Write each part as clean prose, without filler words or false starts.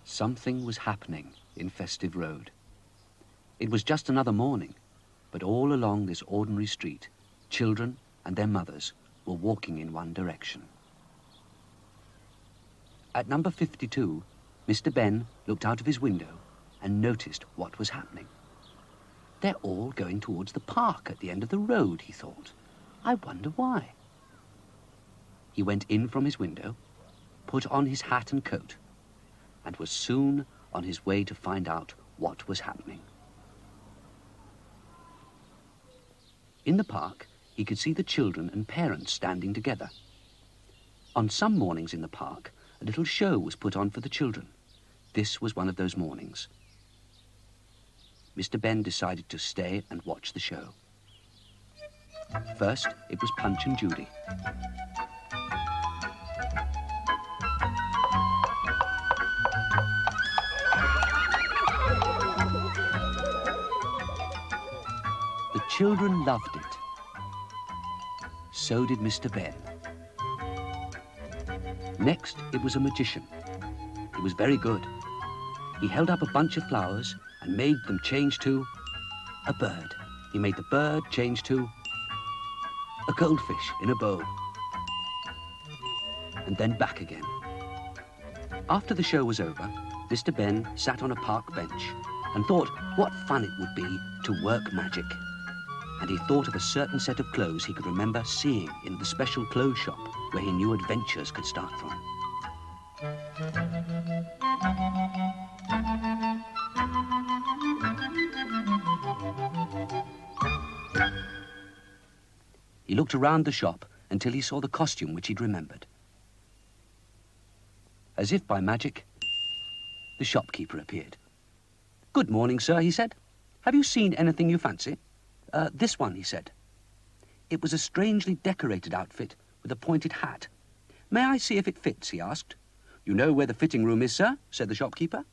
Something was happening in Festive Road. It was just another morning, but all along this ordinary street, children and their mothers were walking in one direction. At number 52, Mr. Benn looked out of his window and noticed what was happening. They're all going towards the park at the end of the road, he thought. I wonder why. He went in from his window, put on his hat and coat, and was soon on his way to find out what was happening. In the park, he could see the children and parents standing together. On some mornings in the park, a little show was put on for the children. This was one of those mornings. Mr. Benn decided to stay and watch the show. First, it was Punch and Judy. The children loved it. So did Mr. Benn. Next, it was a magician. He was very good. He held up a bunch of flowers and made them change to a bird. He made the bird change to a goldfish in a bowl. And then back again. After the show was over, Mr. Benn sat on a park bench and thought what fun it would be to work magic. And he thought of a certain set of clothes he could remember seeing in the special clothes shop where he knew adventures could start from. He looked around the shop until he saw the costume which he'd remembered. As if by magic, the shopkeeper appeared. "Good morning, sir," he said. "Have you seen anything you fancy?" This one," he said. It was a strangely decorated outfit with a pointed hat. "May I see if it fits?" he asked. "You know where the fitting room is, sir," said the shopkeeper,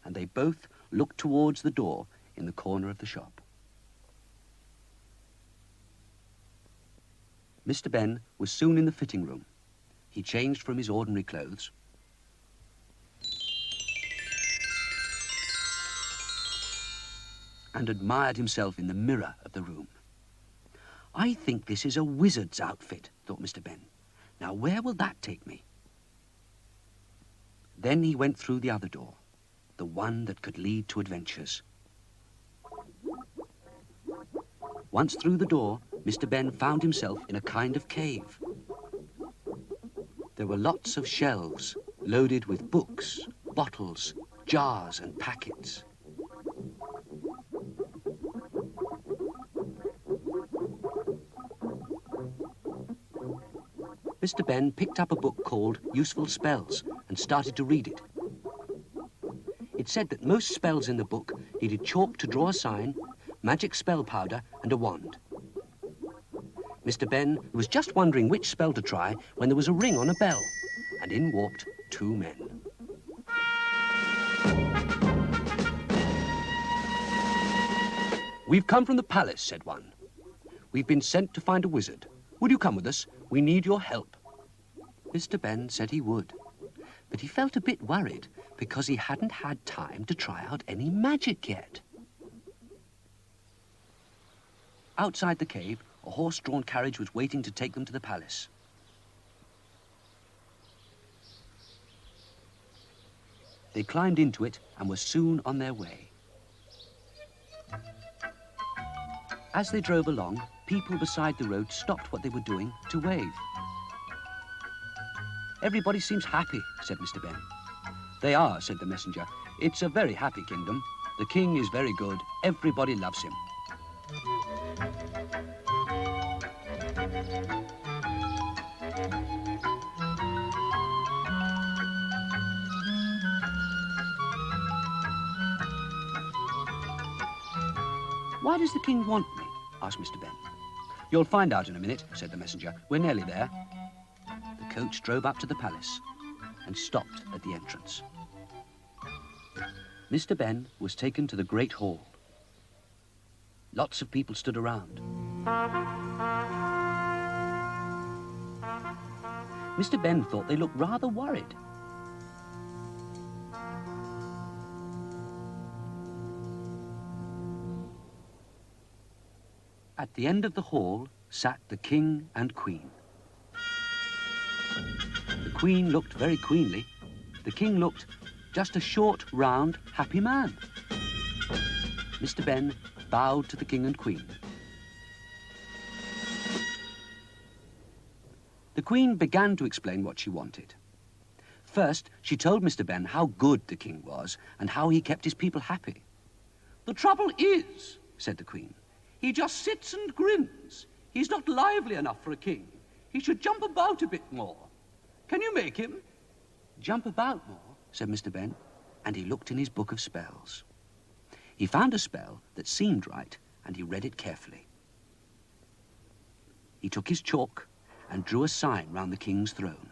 and they both looked towards the door in the corner of the shop. Mr. Benn was soon in the fitting room. He changed from his ordinary clothes and admired himself in the mirror of the room. "I think this is a wizard's outfit," thought Mr. Benn. "Now where will that take me?" Then he went through the other door, the one that could lead to adventures. Once through the door, Mr. Benn found himself in a kind of cave. There were lots of shelves loaded with books, bottles, jars and packets. Mr. Benn picked up a book called Useful Spells and started to read it. It said that most spells in the book needed chalk to draw a sign, magic spell powder and a wand. Mr. Benn was just wondering which spell to try when there was a ring on a bell, and in walked two men. "We've come from the palace," said one. "We've been sent to find a wizard. Would you come with us? We need your help." Mr. Benn said he would, but he felt a bit worried because he hadn't had time to try out any magic yet. Outside the cave, a horse-drawn carriage was waiting to take them to the palace. They climbed into it and were soon on their way. As they drove along, people beside the road stopped what they were doing to wave. "Everybody seems happy," said Mr. Benn. "They are," said the messenger. "It's a very happy kingdom. The king is very good. Everybody loves him." Why does the king want me? Asked Mr. Benn. You'll find out in a minute, said the messenger. We're nearly there. The coach drove up to the palace and stopped at the entrance. Mr. Benn was taken to the great hall. Lots of people stood around. Mr. Benn thought they looked rather worried. At the end of the hall sat the king and queen. The queen looked very queenly. The king looked just a short, round, happy man. Mr. Benn bowed to the king and queen. The queen began to explain what she wanted. First, she told Mr. Benn how good the king was and how he kept his people happy. "The trouble is," said the queen, "he just sits and grins. He's not lively enough for a king. He should jump about a bit more. Can you make him?" "Jump about more," said Mr. Benn, and he looked in his book of spells. He found a spell that seemed right, and he read it carefully. He took his chalk and drew a sign round the king's throne.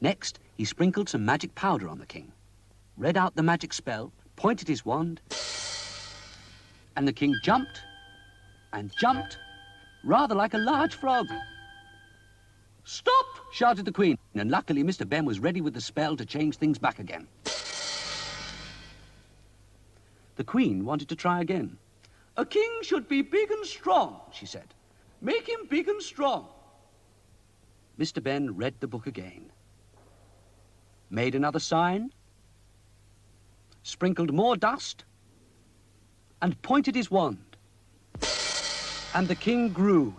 Next, he sprinkled some magic powder on the king, read out the magic spell, pointed his wand, and the king jumped and jumped, rather like a large frog. "Stop!" shouted the queen, and luckily Mr. Benn was ready with the spell to change things back again. The queen wanted to try again. "A king should be big and strong," she said. "Make him big and strong." Mr. Benn read the book again, made another sign, sprinkled more dust, and pointed his wand. And the king grew,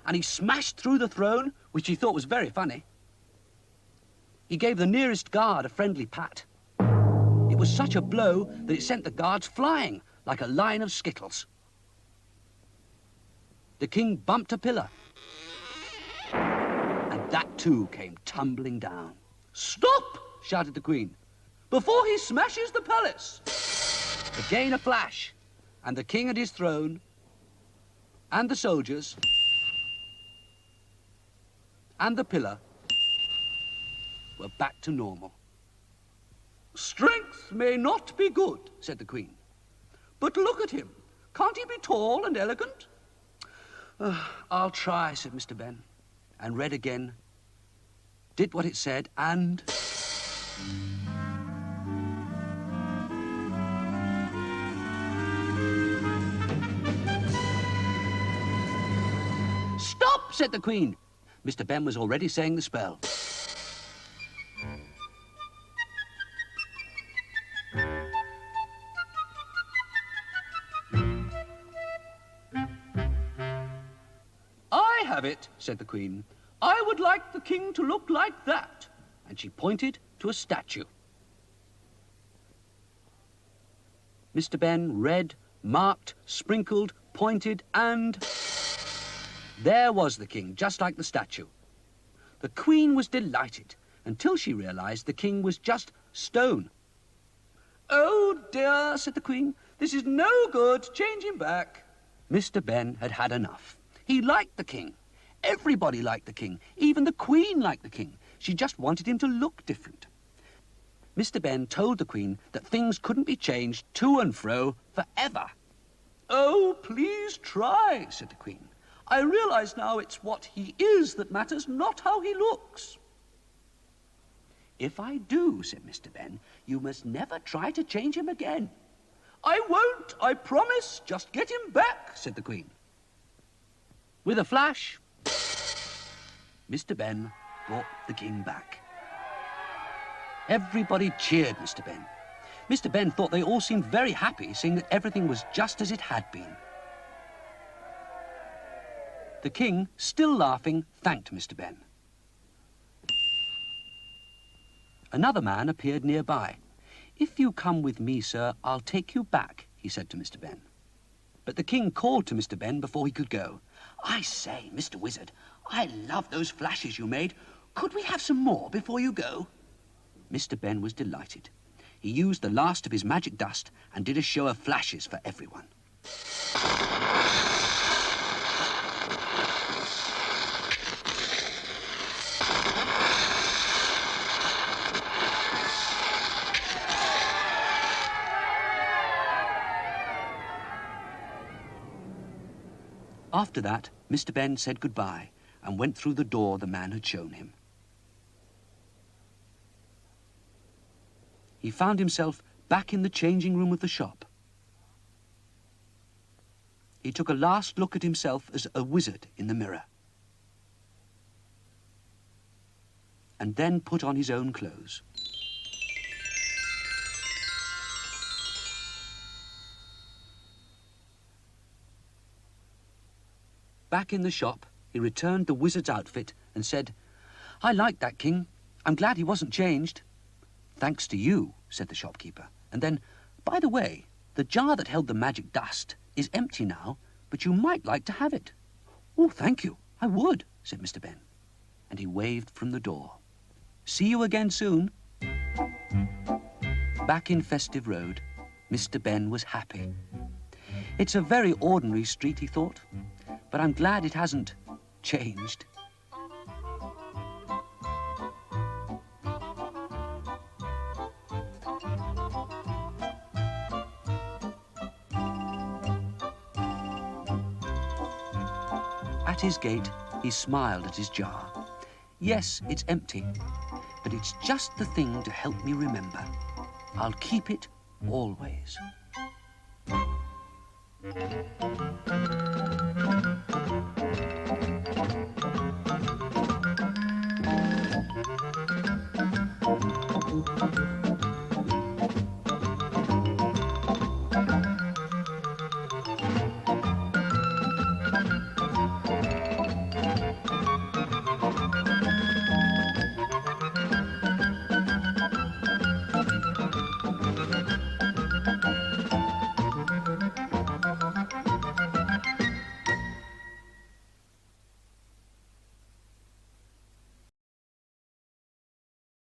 and he smashed through the throne, which he thought was very funny. He gave the nearest guard a friendly pat. It was such a blow that it sent the guards flying like a line of skittles. The king bumped a pillar, and that too came tumbling down. "Stop!" shouted the queen, "before he smashes the palace." Again a flash, and the king and his throne, and the soldiers, and the pillar were back to normal. "Strength may not be good," said the queen, "but look at him. Can't he be tall and elegant?" "I'll try," said Mr. Benn, and read again, did what it said, and... "Stop!" said the queen. Mr. Benn was already saying the spell. "I have it," said the queen. "I would like the king to look like that." And she pointed to a statue. Mr. Benn read, marked, sprinkled, pointed, and... there was the king, just like the statue. The queen was delighted until she realized the king was just stone. "Oh dear," said the queen, "this is no good. Change him back." Mr. Benn had had enough. He liked the king. Everybody liked the king. Even the queen liked the king. She just wanted him to look different. Mr. Benn told the queen that things couldn't be changed to and fro forever. "Oh, please try," said the queen. "I realize now it's what he is that matters, not how he looks." "If I do," said Mr. Benn, "you must never try to change him again." "I won't, I promise. Just get him back," said the queen. With a flash, Mr. Benn brought the king back. Everybody cheered Mr. Benn. Mr. Benn thought they all seemed very happy, seeing that everything was just as it had been. The king, still laughing, thanked Mr. Benn. Another man appeared nearby. "If you come with me, sir, I'll take you back," he said to Mr. Benn. But the king called to Mr. Benn before he could go. "I say, Mr. Wizard, I love those flashes you made. Could we have some more before you go?" Mr. Benn was delighted. He used the last of his magic dust and did a show of flashes for everyone. After that, Mr. Benn said goodbye and went through the door the man had shown him. He found himself back in the changing room of the shop. He took a last look at himself as a wizard in the mirror, and then put on his own clothes. Back in the shop, he returned the wizard's outfit and said, "I like that king. I'm glad he wasn't changed." "Thanks to you," said the shopkeeper. And then, "By the way, the jar that held the magic dust is empty now, but you might like to have it." "Oh, thank you. I would," said Mr. Benn. And he waved from the door. "See you again soon." Back in Festive Road, Mr. Benn was happy. It's a very ordinary street, he thought, but I'm glad it hasn't changed. At his gate, he smiled at his jar. Yes, it's empty, but it's just the thing to help me remember. I'll keep it always.